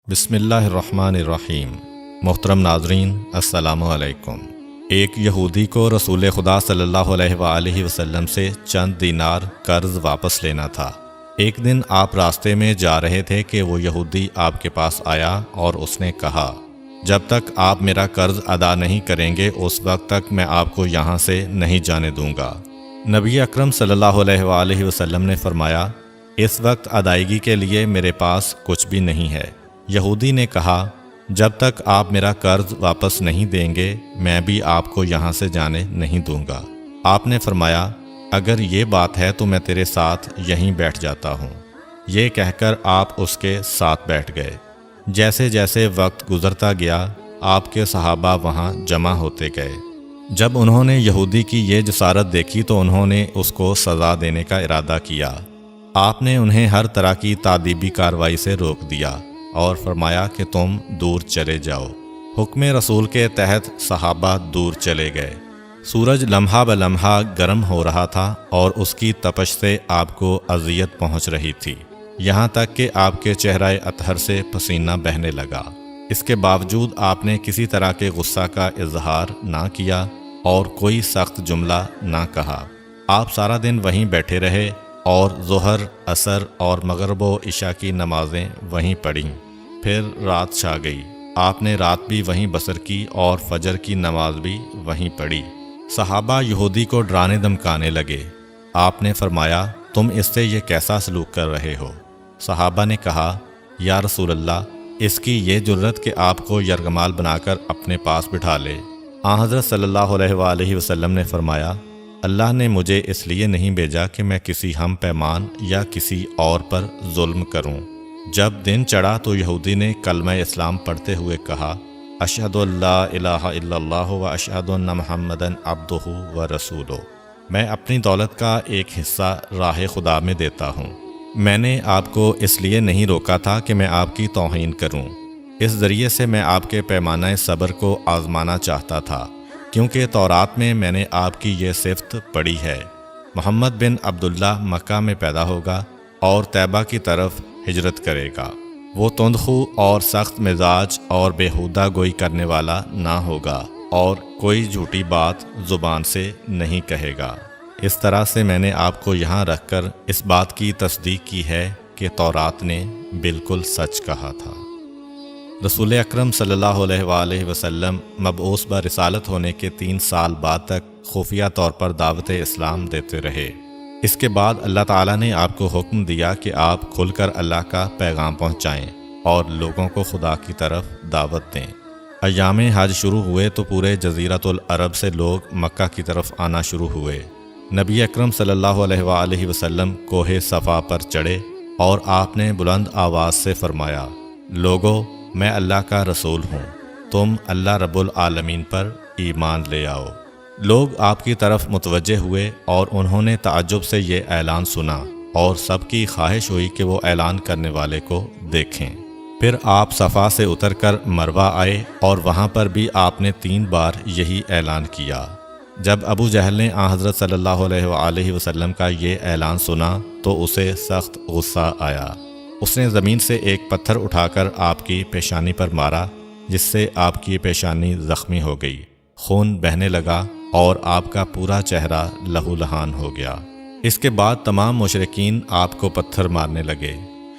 بسم اللہ الرحمن الرحیم۔ محترم ناظرین، السلام علیکم۔ ایک یہودی کو رسول خدا صلی اللہ علیہ وآلہ وسلم سے چند دینار قرض واپس لینا تھا۔ ایک دن آپ راستے میں جا رہے تھے کہ وہ یہودی آپ کے پاس آیا اور اس نے کہا، جب تک آپ میرا قرض ادا نہیں کریں گے اس وقت تک میں آپ کو یہاں سے نہیں جانے دوں گا۔ نبی اکرم صلی اللہ علیہ وآلہ وسلم نے فرمایا، اس وقت ادائیگی کے لیے میرے پاس کچھ بھی نہیں ہے۔ یہودی نے کہا، جب تک آپ میرا قرض واپس نہیں دیں گے میں بھی آپ کو یہاں سے جانے نہیں دوں گا۔ آپ نے فرمایا، اگر یہ بات ہے تو میں تیرے ساتھ یہیں بیٹھ جاتا ہوں۔ یہ کہہ کر آپ اس کے ساتھ بیٹھ گئے۔ جیسے جیسے وقت گزرتا گیا آپ کے صحابہ وہاں جمع ہوتے گئے۔ جب انہوں نے یہودی کی یہ جسارت دیکھی تو انہوں نے اس کو سزا دینے کا ارادہ کیا۔ آپ نے انہیں ہر طرح کی تادیبی کارروائی سے روک دیا اور فرمایا کہ تم دور چلے جاؤ۔ حکم رسول کے تحت صحابہ دور چلے گئے۔ سورج لمحہ بلمحہ گرم ہو رہا تھا اور اس کی تپش سے آپ کو اذیت پہنچ رہی تھی، یہاں تک کہ آپ کے چہرہ اطہر سے پسینہ بہنے لگا۔ اس کے باوجود آپ نے کسی طرح کے غصہ کا اظہار نہ کیا اور کوئی سخت جملہ نہ کہا۔ آپ سارا دن وہیں بیٹھے رہے اور ظہر، عصر اور مغرب و عشاء کی نمازیں وہیں پڑھیں۔ پھر رات چھا گئی۔ آپ نے رات بھی وہیں بسر کی اور فجر کی نماز بھی وہیں پڑھی۔ صحابہ یہودی کو ڈرانے دھمکانے لگے۔ آپ نے فرمایا، تم اس سے یہ کیسا سلوک کر رہے ہو؟ صحابہ نے کہا، یا رسول اللہ، اس کی یہ جرت کہ آپ کو یرغمال بنا کر اپنے پاس بٹھا لے۔ آن حضرت صلی اللہ علیہ وآلہ وسلم نے فرمایا، اللہ نے مجھے اس لیے نہیں بھیجا کہ میں کسی ہم پیمان یا کسی اور پر ظلم کروں۔ جب دن چڑھا تو یہودی نے کلمہ اسلام پڑھتے ہوئے کہا، اشہد ان لا الہ الا اللہ و اشہد ان محمدً عبدہ و رسولہ۔ میں اپنی دولت کا ایک حصہ راہ خدا میں دیتا ہوں۔ میں نے آپ کو اس لیے نہیں روکا تھا کہ میں آپ کی توہین کروں۔ اس ذریعے سے میں آپ کے پیمانہ صبر کو آزمانا چاہتا تھا، کیونکہ تورات میں نے آپ کی یہ صفت پڑھی ہے، محمد بن عبداللہ مکہ میں پیدا ہوگا اور طیبہ کی طرف ہجرت کرے گا۔ وہ تندخو اور سخت مزاج اور بیہودہ گوئی کرنے والا نہ ہوگا اور کوئی جھوٹی بات زبان سے نہیں کہے گا۔ اس طرح سے میں نے آپ کو یہاں رکھ کر اس بات کی تصدیق کی ہے کہ تورات نے بالکل سچ کہا تھا۔ رسول اکرم صلی اللہ علیہ وآلہ وسلم مبعوث برسالت ہونے کے 3 سال بعد تک خفیہ طور پر دعوت اسلام دیتے رہے۔ اس کے بعد اللہ تعالیٰ نے آپ کو حکم دیا کہ آپ کھل کر اللہ کا پیغام پہنچائیں اور لوگوں کو خدا کی طرف دعوت دیں۔ ایام حج شروع ہوئے تو پورے جزیرۃ العرب سے لوگ مکہ کی طرف آنا شروع ہوئے۔ نبی اکرم صلی اللہ علیہ وآلہ وسلم کوہ صفا پر چڑھے اور آپ نے بلند آواز سے فرمایا، لوگو، میں اللہ کا رسول ہوں، تم اللہ رب العالمین پر ایمان لے آؤ۔ لوگ آپ کی طرف متوجہ ہوئے اور انہوں نے تعجب سے یہ اعلان سنا اور سب کی خواہش ہوئی کہ وہ اعلان کرنے والے کو دیکھیں۔ پھر آپ صفا سے اتر کر مروہ آئے اور وہاں پر بھی آپ نے 3 بار یہی اعلان کیا۔ جب ابو جہل نے آن حضرت صلی اللہ علیہ وآلہ وسلم کا یہ اعلان سنا تو اسے سخت غصہ آیا۔ اس نے زمین سے ایک پتھر اٹھا کر آپ کی پیشانی پر مارا، جس سے آپ کی پیشانی زخمی ہو گئی، خون بہنے لگا اور آپ کا پورا چہرہ لہو لہان ہو گیا۔ اس کے بعد تمام مشرکین آپ کو پتھر مارنے لگے۔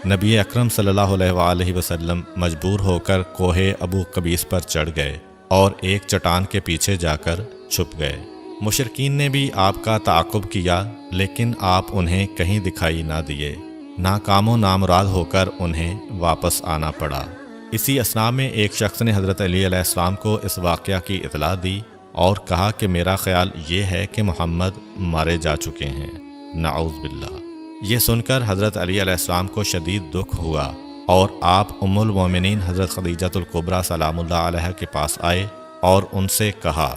نبی اکرم صلی اللہ علیہ وآلہ وسلم مجبور ہو کر کوہ ابو قبیس پر چڑھ گئے اور ایک چٹان کے پیچھے جا کر چھپ گئے۔ مشرکین نے بھی آپ کا تعاقب کیا لیکن آپ انہیں کہیں دکھائی نہ دیے۔ ناکام و نامراد ہو کر انہیں واپس آنا پڑا۔ اسی اثناء میں ایک شخص نے حضرت علی علیہ السلام کو اس واقعہ کی اطلاع دی اور کہا کہ میرا خیال یہ ہے کہ محمد مارے جا چکے ہیں، نعوذ باللہ۔ یہ سن کر حضرت علی علیہ السلام کو شدید دکھ ہوا اور آپ ام المومنین حضرت خدیجہ الکبریٰ سلام اللہ علیہ کے پاس آئے اور ان سے کہا،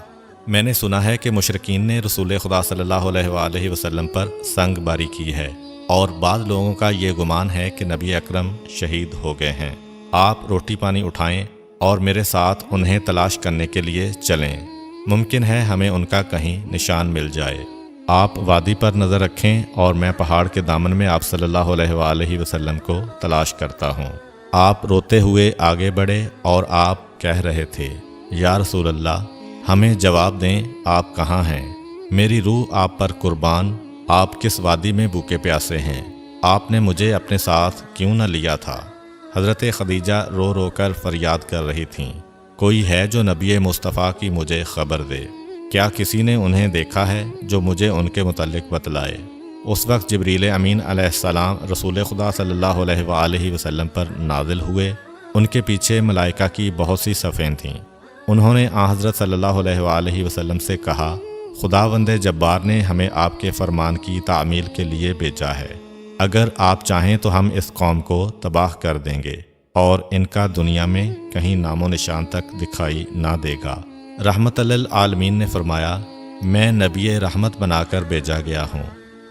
میں نے سنا ہے کہ مشرکین نے رسول خدا صلی اللہ علیہ وآلہ وسلم پر سنگ باری کی ہے اور بعض لوگوں کا یہ گمان ہے کہ نبی اکرم شہید ہو گئے ہیں۔ آپ روٹی پانی اٹھائیں اور میرے ساتھ انہیں تلاش کرنے کے لیے چلیں، ممکن ہے ہمیں ان کا کہیں نشان مل جائے۔ آپ وادی پر نظر رکھیں اور میں پہاڑ کے دامن میں آپ صلی اللہ علیہ وآلہ وسلم کو تلاش کرتا ہوں۔ آپ روتے ہوئے آگے بڑھے اور آپ کہہ رہے تھے، یا رسول اللہ، ہمیں جواب دیں، آپ کہاں ہیں؟ میری روح آپ پر قربان، آپ کس وادی میں بھوکے پیاسے ہیں؟ آپ نے مجھے اپنے ساتھ کیوں نہ لیا تھا؟ حضرت خدیجہ رو رو کر فریاد کر رہی تھیں، کوئی ہے جو نبی مصطفیٰ کی مجھے خبر دے؟ کیا کسی نے انہیں دیکھا ہے جو مجھے ان کے متعلق بتلائے؟ اس وقت جبریل امین علیہ السلام رسول خدا صلی اللہ علیہ وآلہ وسلم پر نازل ہوئے۔ ان کے پیچھے ملائکہ کی بہت سی صفیں تھیں۔ انہوں نے حضرت صلی اللہ علیہ وآلہ وسلم سے کہا، خداوند جبار نے ہمیں آپ کے فرمان کی تعمیل کے لیے بھیجا ہے۔ اگر آپ چاہیں تو ہم اس قوم کو تباہ کر دیں گے اور ان کا دنیا میں کہیں نام و نشان تک دکھائی نہ دے گا۔ رحمت للعالمین نے فرمایا، میں نبی رحمت بنا کر بھیجا گیا ہوں،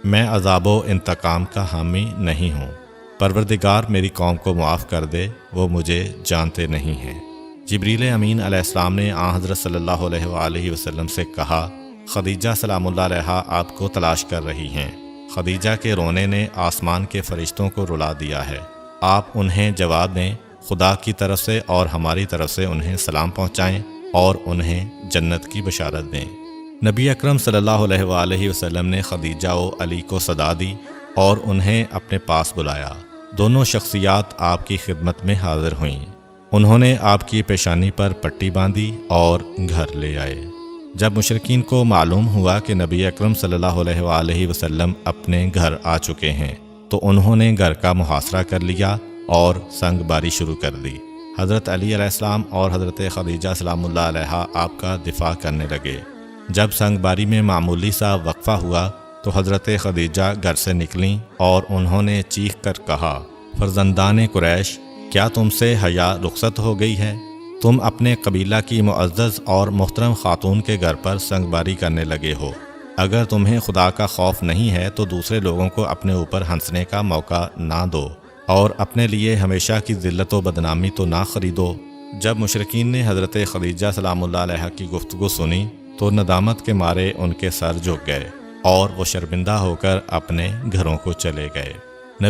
میں عذاب و انتقام کا حامی نہیں ہوں۔ پروردگار میری قوم کو معاف کر دے، وہ مجھے جانتے نہیں ہیں۔ جبریل امین علیہ السلام نے حضرت صلی اللہ علیہ وآلہ وسلم سے کہا، خدیجہ سلام اللہ علیہا آپ کو تلاش کر رہی ہیں۔ خدیجہ کے رونے نے آسمان کے فرشتوں کو رلا دیا ہے۔ آپ انہیں جواب دیں، خدا کی طرف سے اور ہماری طرف سے انہیں سلام پہنچائیں اور انہیں جنت کی بشارت دیں۔ نبی اکرم صلی اللہ علیہ وآلہ وسلم نے خدیجہ و علی کو صدا دی اور انہیں اپنے پاس بلایا۔ دونوں شخصیات آپ کی خدمت میں حاضر ہوئیں۔ انہوں نے آپ کی پیشانی پر پٹی باندھی اور گھر لے آئے۔ جب مشرکین کو معلوم ہوا کہ نبی اکرم صلی اللہ علیہ وآلہ وسلم اپنے گھر آ چکے ہیں تو انہوں نے گھر کا محاصرہ کر لیا اور سنگ باری شروع کر دی۔ حضرت علی علیہ السلام اور حضرت خدیجہ سلام اللہ علیہا آپ کا دفاع کرنے لگے۔ جب سنگ باری میں معمولی سا وقفہ ہوا تو حضرت خدیجہ گھر سے نکلیں اور انہوں نے چیخ کر کہا، فرزندان قریش، کیا تم سے حیا رخصت ہو گئی ہے؟ تم اپنے قبیلہ کی معزز اور محترم خاتون کے گھر پر سنگ باری کرنے لگے ہو۔ اگر تمہیں خدا کا خوف نہیں ہے تو دوسرے لوگوں کو اپنے اوپر ہنسنے کا موقع نہ دو اور اپنے لیے ہمیشہ کی ذلت و بدنامی تو نہ خریدو۔ جب مشرکین نے حضرت خدیجہ سلام اللہ علیہا کی گفتگو سنی تو ندامت کے مارے ان کے سر جھک گئے اور وہ شرمندہ ہو کر اپنے گھروں کو چلے گئے۔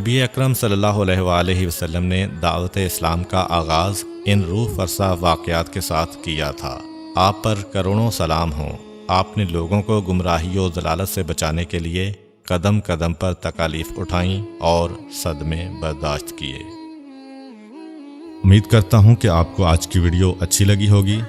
نبی اکرم صلی اللہ علیہ وآلہ وسلم نے دعوت اسلام کا آغاز ان روح فرسا واقعات کے ساتھ کیا تھا۔ آپ پر کروڑوں سلام ہوں۔ آپ نے لوگوں کو گمراہی و ضلالت سے بچانے کے لیے قدم قدم پر تکالیف اٹھائیں اور صدمے برداشت کیے۔ امید کرتا ہوں کہ آپ کو آج کی ویڈیو اچھی لگی ہوگی۔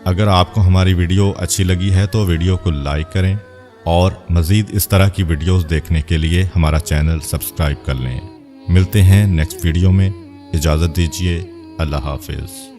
اگر آپ کو ہماری ویڈیو اچھی لگی ہے تو ویڈیو کو لائک کریں اور مزید اس طرح کی ویڈیوز دیکھنے کے لیے ہمارا چینل سبسکرائب کر لیں۔ ملتے ہیں نیکسٹ ویڈیو میں، اجازت دیجیے، اللہ حافظ۔